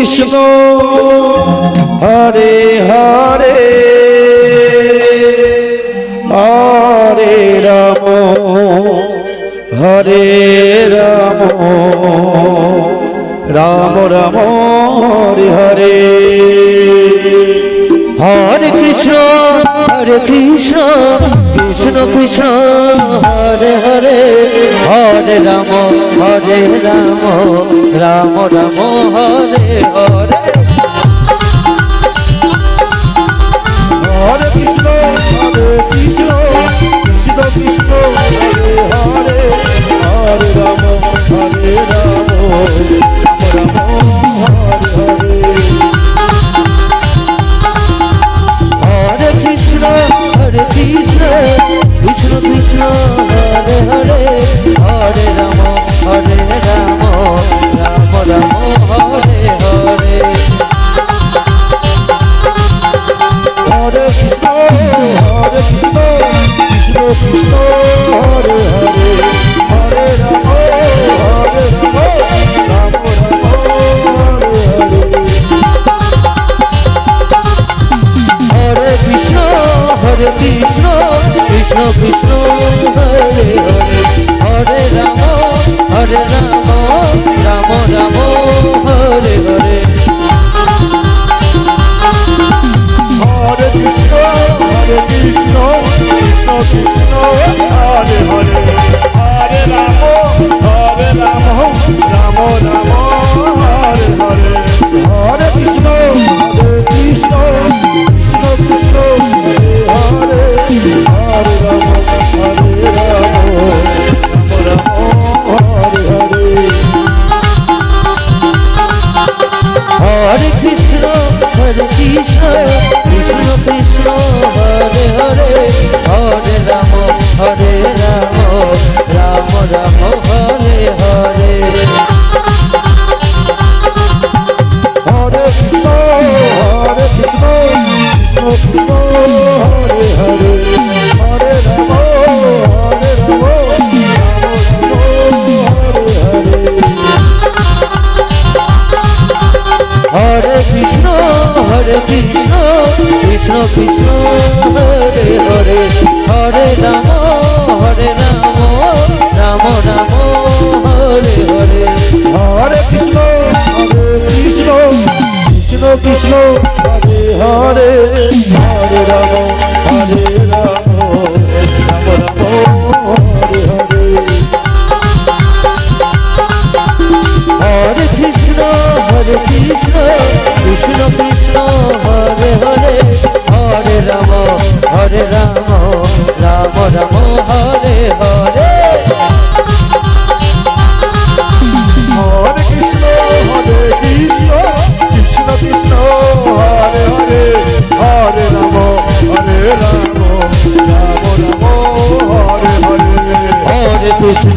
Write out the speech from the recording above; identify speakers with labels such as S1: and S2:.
S1: Krishna Hare Hare Hare Ram Hare Ram Ram Ram Hare Hare
S2: Hare Krishna Krishna Krishna Hare Hare Hare Ram Ram Ram Hare Hare
S1: Hare Krishna Krishna Krishna Hare Hare Hare Ram Ram Hare Hare
S2: Krishna Krishna Krishna Hare Hare Hare Ram Ram Ram Hare Hare
S1: Hare Krishna Krishna Krishna Hare Hare Hare Ram Ram Hare
S2: Hare Krishna Krishna Krishna Hare Hare Hare Ram Ram Ram Hare Hare
S1: Hare Krishna Krishna Krishna Hare Hare Hare Ram Ram Ram Hare Hare Hare Krishna Krishna Krishna Hare Hare Ram Ram Hare Hare
S2: Hare Krishna Krishna Krishna Hare Hare Hare Ram Ram Ram Hare Hare
S1: Hare Krishna Krishna Krishna Hare Hare Hare Ram
S2: Hare Krishna Krishna Krishna Hare Hare Hare Ram Ram Ram Hare Hare
S1: Hare Krishna Krishna Krishna Hare Hare Hare Ram Ram Hare Hare
S2: Hare Krishna Krishna Krishna Hare Hare Hare Ram Ram Ram Hare Hare
S1: Hare Krishna Krishna Krishna Hare Hare Hare Ram Ram Ram Hare Hare
S2: Hare Krishna